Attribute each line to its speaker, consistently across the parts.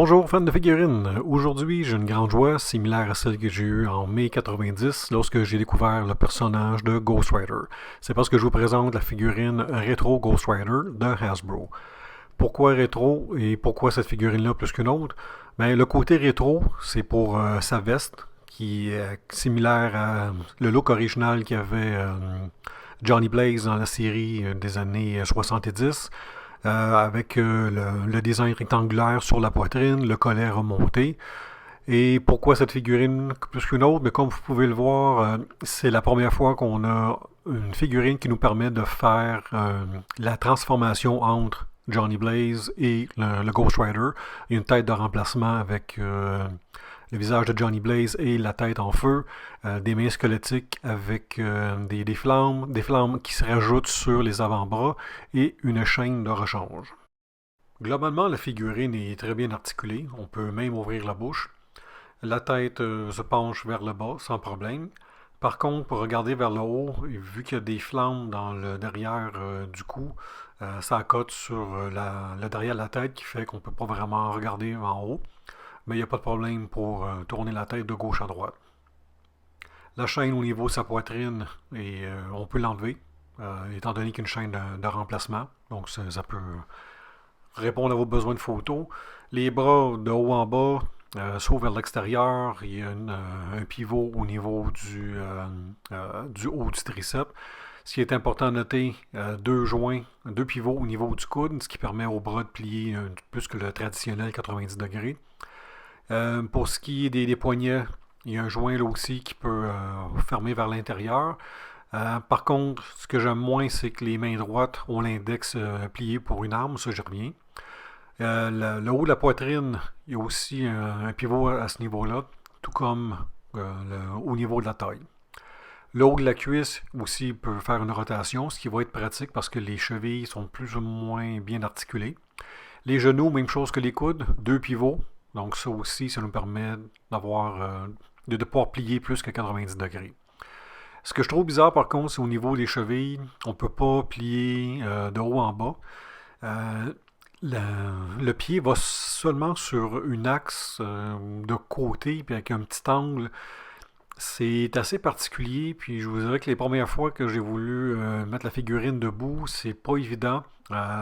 Speaker 1: Bonjour fans de figurines, aujourd'hui j'ai une grande joie similaire à celle que j'ai eue en mai 90 lorsque j'ai découvert le personnage de Ghost Rider. C'est parce que je vous présente la figurine rétro Ghost Rider de Hasbro. Pourquoi rétro et pourquoi cette figurine-là plus qu'une autre? Ben, le côté rétro, c'est pour sa veste qui est similaire à le look original qu'avait Johnny Blaze dans la série des années 70. Avec le design rectangulaire sur la poitrine, le collet remonté. Et pourquoi cette figurine plus qu'une autre? Mais comme vous pouvez le voir, c'est la première fois qu'on a une figurine qui nous permet de faire la transformation entre Johnny Blaze et le Ghost Rider. Il y a une tête de remplacement avec le visage de Johnny Blaze et la tête en feu, des mains squelettiques avec des flammes qui se rajoutent sur les avant-bras et une chaîne de rechange. Globalement, la figurine est très bien articulée, on peut même ouvrir la bouche. La tête se penche vers le bas sans problème. Par contre, pour regarder vers le haut, vu qu'il y a des flammes dans le derrière du cou, ça accote sur le derrière de la tête qui fait qu'on ne peut pas vraiment regarder en haut. Mais il n'y a pas de problème pour tourner la tête de gauche à droite. La chaîne au niveau de sa poitrine, on peut l'enlever, étant donné qu'il y a une chaîne de remplacement. Donc ça peut répondre à vos besoins de photo. Les bras de haut en bas, sauf vers l'extérieur, il y a un pivot au niveau du haut du triceps. Ce qui est important à noter, deux pivots au niveau du coude, ce qui permet au bras de plier plus que le traditionnel 90 degrés. Pour ce qui est des poignets, il y a un joint là aussi qui peut fermer vers l'intérieur. Par contre, ce que j'aime moins, c'est que les mains droites ont l'index plié pour une arme, ça j'y reviens. Le haut de la poitrine, il y a aussi un pivot à ce niveau-là, tout comme au niveau de la taille. Le haut de la cuisse aussi peut faire une rotation, ce qui va être pratique parce que les chevilles sont plus ou moins bien articulées. Les genoux, même chose que les coudes, deux pivots. Donc ça aussi, ça nous permet de pouvoir plier plus que 90 degrés. Ce que je trouve bizarre par contre, c'est au niveau des chevilles, on ne peut pas plier de haut en bas. Le pied va seulement sur une axe de côté, puis avec un petit angle. C'est assez particulier, puis je vous dirais que les premières fois que j'ai voulu mettre la figurine debout, c'est pas évident.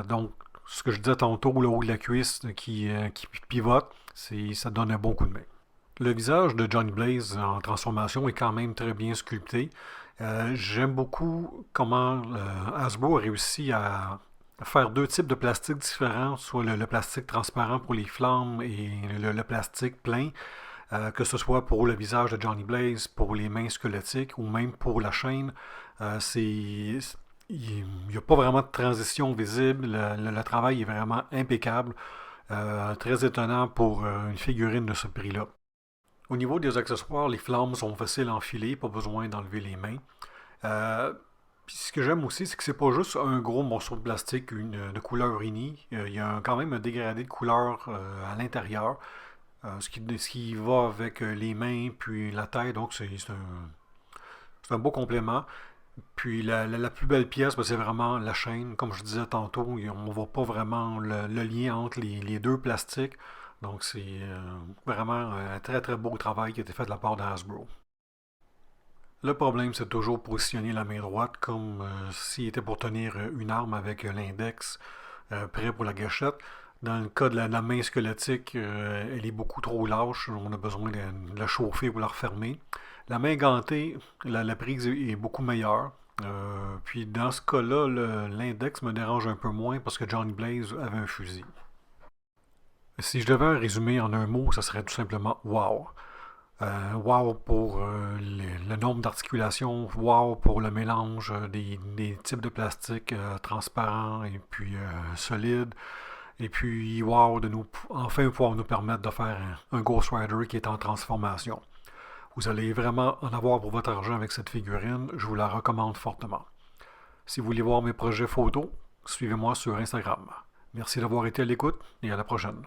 Speaker 1: Donc, ce que je disais tantôt, le haut de la cuisse qui pivote, ça donne un bon coup de main. Le visage de Johnny Blaze en transformation est quand même très bien sculpté. J'aime beaucoup comment Hasbro a réussi à faire deux types de plastique différents, soit le plastique transparent pour les flammes et le plastique plein, que ce soit pour le visage de Johnny Blaze, pour les mains squelettiques ou même pour la chaîne. Il n'y a pas vraiment de transition visible, le travail est vraiment impeccable, très étonnant pour une figurine de ce prix-là. Au niveau des accessoires, les flammes sont faciles à enfiler, pas besoin d'enlever les mains. Puis ce que j'aime aussi, c'est que c'est pas juste un gros morceau de plastique de couleur unie. Il y a quand même un dégradé de couleur à l'intérieur, ce qui va avec les mains puis la tête. Donc c'est un beau complément. Puis la plus belle pièce, ben, c'est vraiment la chaîne. Comme je disais tantôt, on ne voit pas vraiment le lien entre les deux plastiques. Donc c'est vraiment un très très beau travail qui a été fait de la part de Hasbro. Le problème, c'est toujours positionner la main droite comme s'il était pour tenir une arme avec l'index prêt pour la gâchette. Dans le cas de la main squelettique, elle est beaucoup trop lâche. On a besoin de la chauffer pour la refermer. La main gantée, la prise est beaucoup meilleure. Puis dans ce cas-là, l'index me dérange un peu moins parce que Johnny Blaze avait un fusil. Si je devais résumer en un mot, ça serait tout simplement wow. Wow pour le nombre d'articulations, wow pour le mélange des types de plastique transparents et puis solides, et puis wow de enfin pouvoir nous permettre de faire un Ghost Rider qui est en transformation. Vous allez vraiment en avoir pour votre argent avec cette figurine, je vous la recommande fortement. Si vous voulez voir mes projets photos, suivez-moi sur Instagram. Merci d'avoir été à l'écoute et à la prochaine.